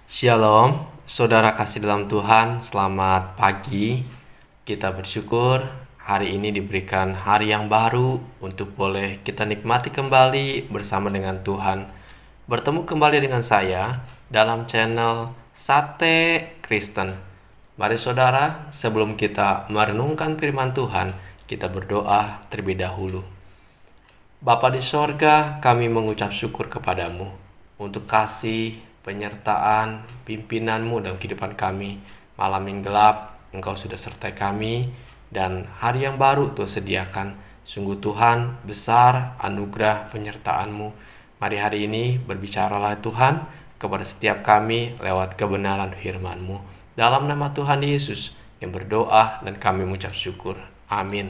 Shalom, saudara kasih dalam Tuhan, selamat pagi. Kita bersyukur hari ini diberikan hari yang baru untuk boleh kita nikmati kembali bersama dengan Tuhan. Bertemu kembali dengan saya dalam channel Sate Kristen. Mari saudara, sebelum kita merenungkan firman Tuhan, kita berdoa terlebih dahulu. Bapa di sorga, kami mengucap syukur kepadamu untuk kasih, penyertaan, pimpinanmu dalam kehidupan kami. Malam yang gelap, Engkau sudah sertai kami, dan hari yang baru Tuhan sediakan. Sungguh Tuhan, besar anugerah penyertaanmu. Mari hari ini berbicaralah Tuhan kepada setiap kami lewat kebenaran firman-Mu. Dalam nama Tuhan Yesus yang berdoa dan kami mengucap syukur. Amin.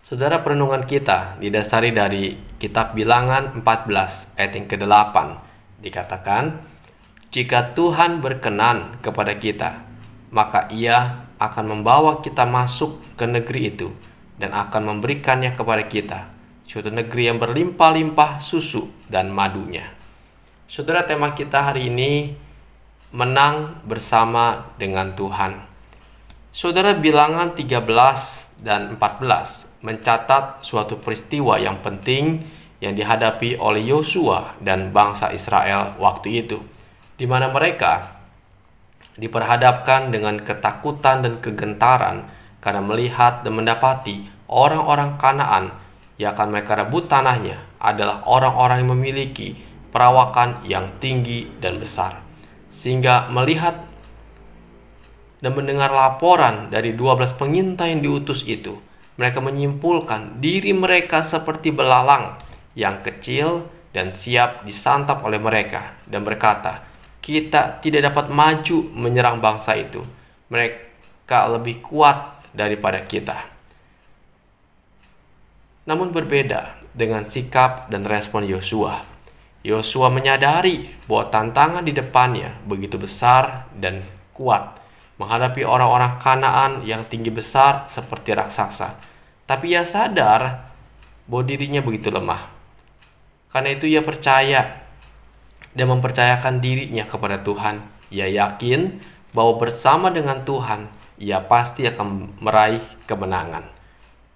Saudara, perenungan kita didasari dari kitab Bilangan 14 ayat yang ke-8. Dikatakan, jika Tuhan berkenan kepada kita, maka Ia akan membawa kita masuk ke negeri itu dan akan memberikannya kepada kita, suatu negeri yang berlimpah-limpah susu dan madunya. Saudara, tema kita hari ini menang bersama dengan Tuhan. Saudara, Bilangan 13 dan 14 mencatat suatu peristiwa yang penting yang dihadapi oleh Yosua dan bangsa Israel waktu itu, di mana mereka diperhadapkan dengan ketakutan dan kegentaran karena melihat dan mendapati orang-orang Kanaan yang akan mereka rebut tanahnya adalah orang-orang yang memiliki perawakan yang tinggi dan besar. Sehingga melihat dan mendengar laporan dari 12 pengintai yang diutus itu, mereka menyimpulkan diri mereka seperti belalang yang kecil dan siap disantap oleh mereka, dan berkata, kita tidak dapat maju menyerang bangsa itu. Mereka lebih kuat daripada kita. Namun berbeda dengan sikap dan respon Yosua. Yosua menyadari bahwa tantangan di depannya begitu besar dan kuat menghadapi orang-orang Kanaan yang tinggi besar seperti raksasa. Tapi ia sadar bahwa dirinya begitu lemah. Karena itu ia percaya dan mempercayakan dirinya kepada Tuhan. Ia yakin bahwa bersama dengan Tuhan, ia pasti akan meraih kemenangan.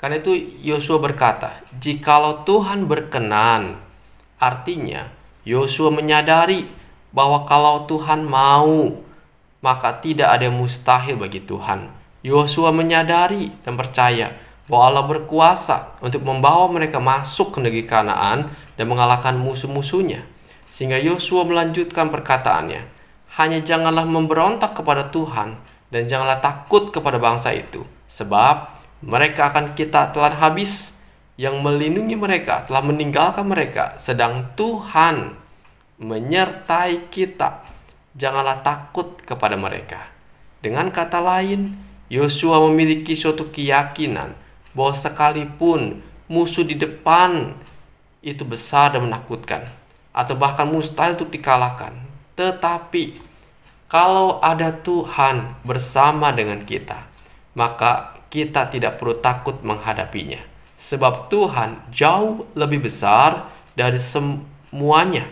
Karena itu Yosua berkata, jikalau Tuhan berkenan, artinya Yosua menyadari bahwa kalau Tuhan mau, maka tidak ada yang mustahil bagi Tuhan. Yosua menyadari dan percaya bahwa Allah berkuasa untuk membawa mereka masuk ke negeri Kanaan dan mengalahkan musuh-musuhnya. Sehingga Yosua melanjutkan perkataannya, hanya janganlah memberontak kepada Tuhan dan janganlah takut kepada bangsa itu, sebab mereka akan kita telan habis. Yang melindungi mereka telah meninggalkan mereka, sedang Tuhan menyertai kita. Janganlah takut kepada mereka. Dengan kata lain, Yosua memiliki suatu keyakinan bahwa sekalipun musuh di depan itu besar dan menakutkan, atau bahkan mustahil untuk dikalahkan, tetapi kalau ada Tuhan bersama dengan kita, maka kita tidak perlu takut menghadapinya. Sebab Tuhan jauh lebih besar dari semuanya.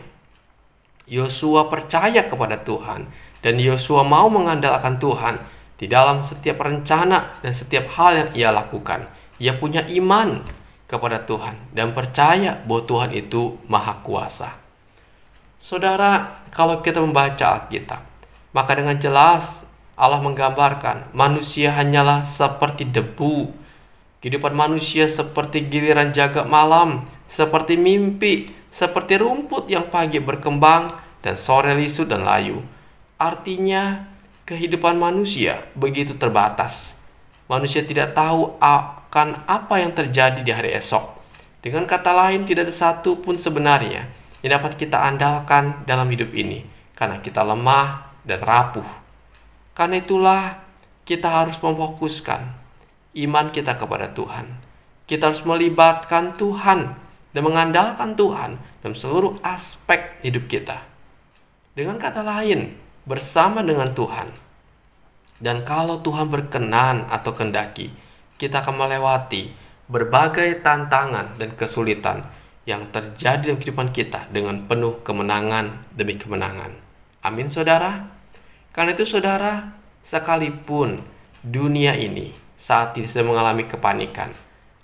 Yosua percaya kepada Tuhan, dan Yosua mau mengandalkan Tuhan di dalam setiap rencana dan setiap hal yang ia lakukan. Ia punya iman kepada Tuhan dan percaya bahwa Tuhan itu maha kuasa. Saudara, kalau kita membaca Alkitab, maka dengan jelas Allah menggambarkan manusia hanyalah seperti debu. Kehidupan manusia seperti giliran jaga malam, seperti mimpi, seperti rumput yang pagi berkembang dan sore lisut dan layu. Artinya, kehidupan manusia begitu terbatas. Manusia tidak tahu akan apa yang terjadi di hari esok. Dengan kata lain, tidak ada satu pun sebenarnya yang dapat kita andalkan dalam hidup ini, karena kita lemah dan rapuh. Karena itulah kita harus memfokuskan iman kita kepada Tuhan. Kita harus melibatkan Tuhan dan mengandalkan Tuhan dalam seluruh aspek hidup kita. Dengan kata lain, bersama dengan Tuhan. Dan kalau Tuhan berkenan atau kehendaki, kita akan melewati berbagai tantangan dan kesulitan yang terjadi dalam kehidupan kita dengan penuh kemenangan demi kemenangan. Amin, saudara. Karena itu, saudara, sekalipun dunia ini saat ini sedang mengalami kepanikan,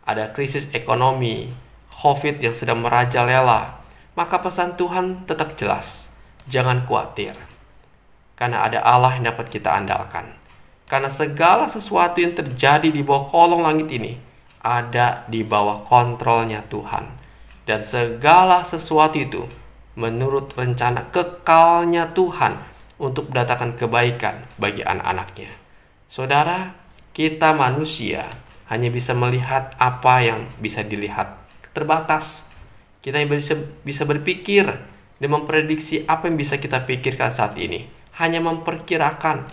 ada krisis ekonomi, COVID yang sedang merajalela, maka pesan Tuhan tetap jelas. Jangan khawatir, karena ada Allah yang dapat kita andalkan. Karena segala sesuatu yang terjadi di bawah kolong langit ini ada di bawah kontrolnya Tuhan. Dan segala sesuatu itu menurut rencana kekalnya Tuhan untuk mendatangkan kebaikan bagi anak-anaknya. Saudara, kita manusia hanya bisa melihat apa yang bisa dilihat, terbatas. Kita bisa berpikir dan memprediksi apa yang bisa kita pikirkan saat ini, hanya memperkirakan.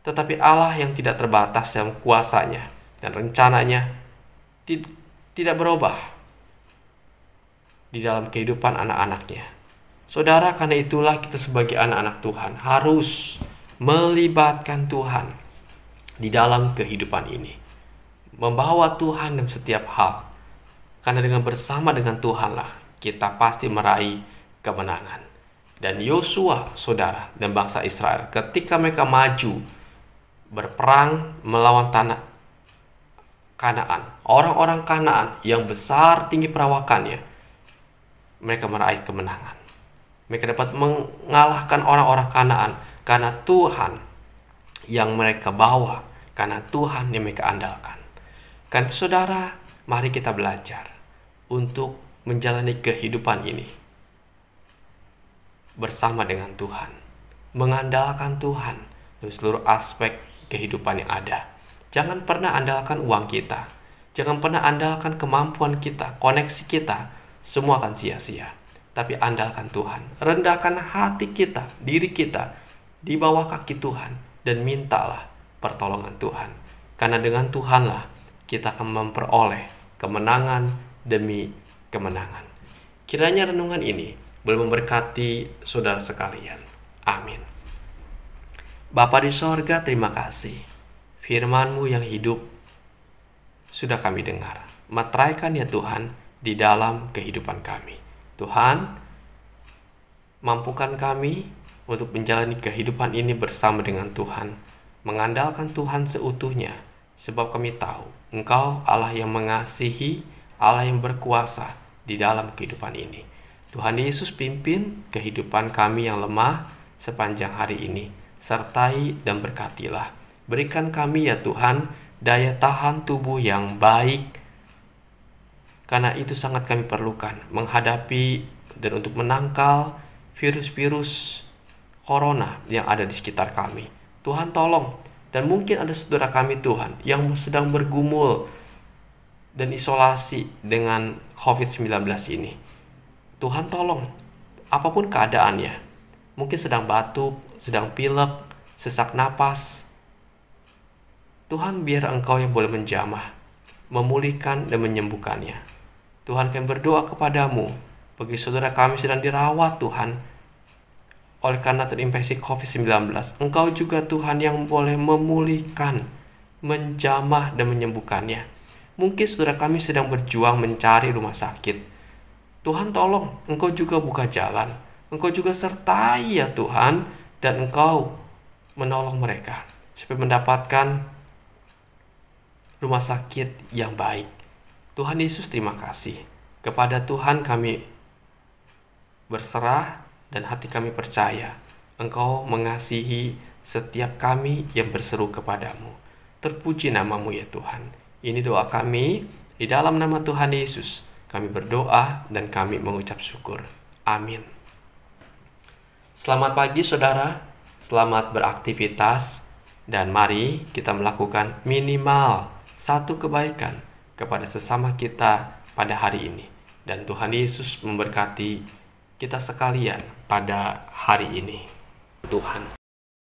Tetapi Allah yang tidak terbatas dalam kuasanya dan rencananya tidak berubah di dalam kehidupan anak-anaknya. Saudara, karena itulah kita sebagai anak-anak Tuhan harus melibatkan Tuhan di dalam kehidupan ini, membawa Tuhan dalam setiap hal. Karena dengan bersama dengan Tuhanlah kita pasti meraih kemenangan. Dan Yosua, saudara, dan bangsa Israel ketika mereka maju berperang melawan tanah Kanaan, orang-orang Kanaan yang besar tinggi perawakannya, mereka meraih kemenangan. Mereka dapat mengalahkan orang-orang Kanaan karena Tuhan yang mereka bawa, karena Tuhan yang mereka andalkan. Karena itu, saudara, mari kita belajar untuk menjalani kehidupan ini bersama dengan Tuhan, mengandalkan Tuhan dalam seluruh aspek kehidupan yang ada. Jangan pernah andalkan uang kita, jangan pernah andalkan kemampuan kita, koneksi kita, semua akan sia-sia. Tapi andalkan Tuhan, rendahkan hati kita, diri kita di bawah kaki Tuhan, dan mintalah pertolongan Tuhan. Karena dengan Tuhanlah kita akan memperoleh kemenangan demi kemenangan. Kiranya renungan ini boleh memberkati saudara sekalian. Amin. Bapa di sorga, terima kasih. Firman-Mu yang hidup sudah kami dengar. Materaikan ya Tuhan di dalam kehidupan kami. Tuhan, mampukan kami untuk menjalani kehidupan ini bersama dengan Tuhan, mengandalkan Tuhan seutuhnya, sebab kami tahu Engkau Allah yang mengasihi, Allah yang berkuasa di dalam kehidupan ini. Tuhan Yesus, pimpin kehidupan kami yang lemah sepanjang hari ini, sertai dan berkatilah. Berikan kami ya Tuhan daya tahan tubuh yang baik, karena itu sangat kami perlukan menghadapi dan untuk menangkal virus-virus corona yang ada di sekitar kami. Tuhan tolong. Dan mungkin ada saudara kami Tuhan yang sedang bergumul dan isolasi dengan COVID-19 ini. Tuhan tolong, apapun keadaannya, mungkin sedang batuk, sedang pilek, sesak napas, Tuhan, biar Engkau yang boleh menjamah, memulihkan dan menyembuhkannya. Tuhan, kami berdoa kepadamu bagi saudara kami sedang dirawat Tuhan oleh karena terinfeksi COVID-19. Engkau juga Tuhan yang boleh memulihkan, menjamah dan menyembuhkannya. Mungkin saudara kami sedang berjuang mencari rumah sakit. Tuhan tolong, Engkau juga buka jalan. Engkau juga sertai ya Tuhan, dan Engkau menolong mereka supaya mendapatkan rumah sakit yang baik. Tuhan Yesus, terima kasih. Kepada Tuhan kami berserah dan hati kami percaya Engkau mengasihi setiap kami yang berseru kepadamu. Terpuji namamu ya Tuhan. Ini doa kami di dalam nama Tuhan Yesus. Kami berdoa dan kami mengucap syukur. Amin. Selamat pagi saudara. Selamat beraktivitas. Dan mari kita melakukan minimal satu kebaikan kepada sesama kita pada hari ini. Dan Tuhan Yesus memberkati kita sekalian pada hari ini. Tuhan.